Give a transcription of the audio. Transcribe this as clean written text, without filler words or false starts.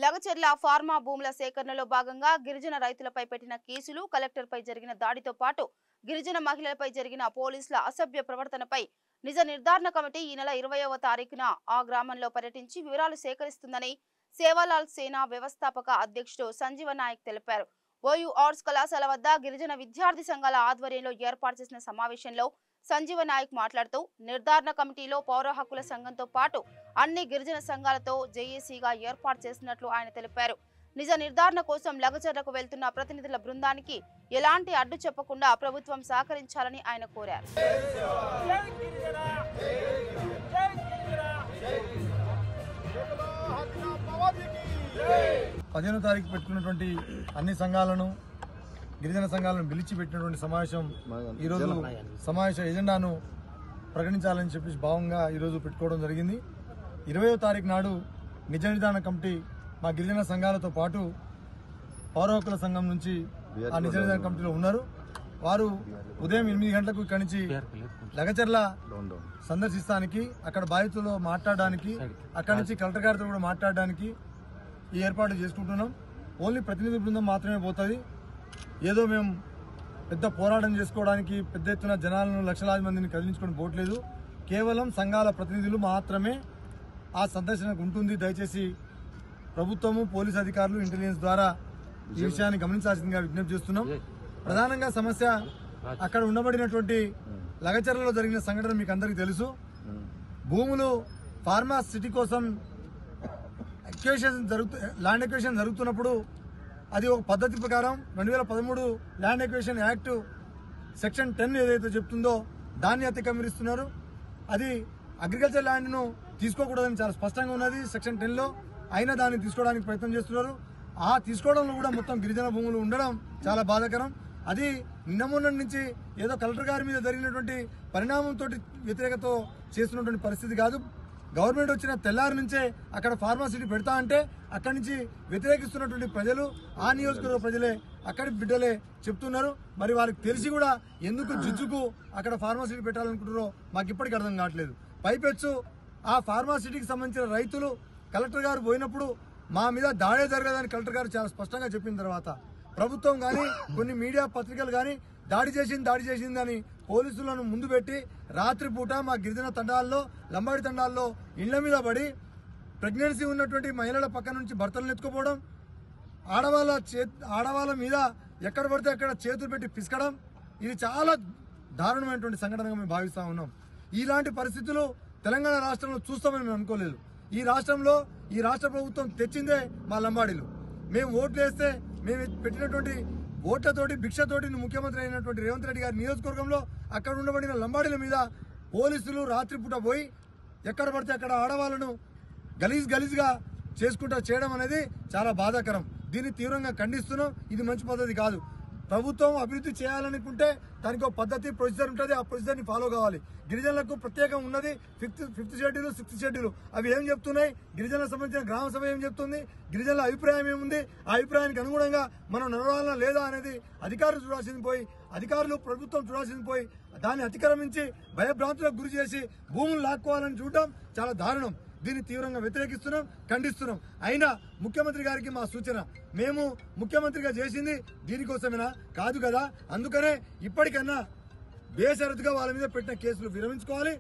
Lagacharla pharma భూముల సేకరణలో భాగంగా గిరిజన రైతులపై పెట్టిన కేసులు, కలెక్టర్పై జరిగిన దాడితో పాటు గిరిజన మహిళలపై జరిగిన పోలీసుల అసభ్య ప్రవర్తనపై నిజ నిర్ధారణ కమిటీ ఈ నెల 20వ తారీఖున ఆ గ్రామంలో పర్యటించి వివరాలు సేకరిస్తుందని సేవాలాల్ సేన వ్యవస్థాపక అధ్యక్షుడు సంజీవ నాయక్ తెలిపారు. ఓయూ ఆర్ట్స్ కళాశాల వద్ద గిరిజన విద్యార్థి సంఘాల ఆధ్వర్యంలో ఏర్పాటు చేసిన సమావేశంలో సంజీవ నాయక్ మాట్లాడుతూ నిర్ధారణ కమిటీలో పౌర హక్కుల సంఘంతో పాటు అన్ని గిరిజన సంఘాలతో జేఏసీగా ఏర్పాటు చేసినట్లు ఆయన తెలిపారు. నిజ నిర్ధారణ కోసం లగచర్లకు వెళ్తున్న ప్రతినిధుల బృందానికి ఎలాంటి అడ్డు చెప్పకుండా ప్రభుత్వం సహకరించాలని ఆయన కోరారు. 15వ తారీఖు పెట్టుకున్నటువంటి అన్ని సంఘాలను గిరిజన సంఘాలను పిలిచి పెట్టినటువంటి సమావేశం ఈరోజు సమావేశ ఎజెండాను ప్రకటించాలని చెప్పి భావంగా ఈరోజు పెట్టుకోవడం జరిగింది. 20వ తారీఖు నాడు నిజ నిర్ధారణ కమిటీ మా గిరిజన సంఘాలతో పాటు పౌర హక్కుల సంఘం నుంచి ఆ నిజ నిర్ధారణ కమిటీలో ఉన్నారు. వారు ఉదయం 8 గంటలకు ఇక్కడి నుంచి లగచర్ల సందర్శిస్తానికి, అక్కడ బాధితులతో మాట్లాడడానికి, అక్కడి నుంచి కలెక్టర్ గారితో కూడా మాట్లాడడానికి ఈ ఏర్పాటు చేసుకుంటున్నాం. ఓన్లీ ప్రతినిధి బృందం మాత్రమే పోతుంది. ఏదో మేము పెద్ద పోరాటం చేసుకోవడానికి పెద్ద ఎత్తున జనాలను లక్షలాది మందిని కదిలించుకొని పోవట్లేదు. కేవలం సంఘాల ప్రతినిధులు మాత్రమే ఆ సందర్శనకు ఉంటుంది. దయచేసి ప్రభుత్వము, పోలీసు అధికారులు, ఇంటెలిజెన్స్ ద్వారా ఈ విషయాన్ని గమనించాల్సిందిగా విజ్ఞప్తి చేస్తున్నాం. ప్రధానంగా సమస్య అక్కడ ఉండబడినటువంటి లగచర్లలో జరిగిన సంఘటన మీకు అందరికీ తెలుసు. భూములు ఫార్మా సిటీ కోసం ల్యాండ్ ఎక్వేషన్ జరుగుతున్నప్పుడు అది ఒక పద్ధతి ప్రకారం 2013 ల్యాండ్ ఎక్వేషన్ యాక్ట్ సెక్షన్ 10 ఏదైతే చెప్తుందో దాన్ని అతిక్రమిస్తున్నారు. అది అగ్రికల్చర్ ల్యాండ్ ను తీసుకోకూడదని చాలా స్పష్టంగా ఉన్నది సెక్షన్ 10లో. అయినా దాన్ని తీసుకోవడానికి ప్రయత్నం చేస్తున్నారు. ఆ తీసుకోవడంలో కూడా మొత్తం గిరిజన భూములు ఉండడం చాలా బాధాకరం. అది నిన్న మొన్న నుంచి ఏదో కలెక్టర్ గారి మీద జరిగినటువంటి పరిణామంతో వ్యతిరేకతో చేస్తున్నటువంటి పరిస్థితి కాదు. గవర్నమెంట్ వచ్చిన తెల్లారి నుంచే అక్కడ ఫార్మాసిటీ పెడతా అంటే అక్కడి నుంచి వ్యతిరేకిస్తున్నటువంటి ప్రజలు, ఆ నియోజకవర్గ ప్రజలే, అక్కడి బిడ్డలే చెప్తున్నారు. మరి వారికి తెలిసి కూడా ఎందుకు జిజ్జుకు అక్కడ ఫార్మాసిటీ పెట్టాలనుకుంటున్నారో మాకు ఇప్పటికీ అర్థం కావట్లేదు. పైపెచ్చు ఆ ఫార్మాసిటీకి సంబంధించిన రైతులు కలెక్టర్ గారు పోయినప్పుడు మా మీద దాడే జరగదని కలెక్టర్ గారు చాలా స్పష్టంగా చెప్పిన తర్వాత ప్రభుత్వం కానీ కొన్ని మీడియా పత్రికలు కానీ దాడి చేసింది అని పోలీసులను ముందు పెట్టి రాత్రిపూట మా గిరిజన తండాల్లో, లంబాడి తండాల్లో ఇళ్ల మీద పడి ప్రెగ్నెన్సీ ఉన్నటువంటి మహిళల పక్క నుంచి భర్తలను ఎత్తుకుపోవడం, ఆడవాళ్ళ మీద ఎక్కడ పడితే అక్కడ చేతులు పెట్టి పిసకడం, ఇది చాలా దారుణమైనటువంటి సంఘటనగా మేము భావిస్తా ఉన్నాం. ఇలాంటి పరిస్థితులు తెలంగాణ రాష్ట్రంలో చూస్తామని మేము అనుకోలేదు. ఈ రాష్ట్ర ప్రభుత్వం తెచ్చిందే మా లంబాడీలు. మేము ఓట్లు వేస్తే మేము పెట్టినటువంటి ఓట్లతోటి, భిక్షతోటి ముఖ్యమంత్రి అయినటువంటి రేవంత్ రెడ్డి గారి నియోజకవర్గంలో అక్కడ ఉండబడిన లంబాడీల మీద పోలీసులు రాత్రిపూట పోయి ఎక్కడ పడితే అక్కడ ఆడవాళ్లను గలీజ్గా చేయడం అనేది చాలా బాధాకరం. దీన్ని తీవ్రంగా ఖండిస్తున్నాం. ఇది మంచి పద్ధతి కాదు. ప్రభుత్వం అభివృద్ధి చేయాలనుకుంటే దానికి ఒక పద్ధతి, ప్రొసీజర్ ఉంటుంది. ఆ ప్రొసీజర్ ని ఫాలో కావాలి. గిరిజనులకు ప్రత్యేకం ఉన్నది 5th షెడ్యూల్, 6th షెడ్యూల్. అవి ఏం చెప్తున్నాయి? గిరిజనులకు సంబంధించిన గ్రామ సభ ఏం చెప్తుంది? గిరిజనుల అభిప్రాయం ఏముంది? ఆ అభిప్రాయానికి అనుగుణంగా మనం నడవాలనా లేదా అనేది అధికారులు చూడాల్సింది పోయి, ప్రభుత్వం చూడాల్సింది పోయి దాన్ని అతిక్రమించి భయభ్రాంతులకు గురి చేసి భూములు లాక్కోవాలని చూడటం చాలా దారుణం. దీన్ని తీవ్రంగా వ్యతిరేకిస్తున్నాం, ఖండిస్తున్నాం. అయినా ముఖ్యమంత్రి గారికి మా సూచన, మేము ముఖ్యమంత్రిగా చేసింది దీనికోసమేనా? కాదు కదా. అందుకనే ఇప్పటికన్నా బేషరతుగా వాళ్ళ మీద పెట్టిన కేసులు విరమించుకోవాలి.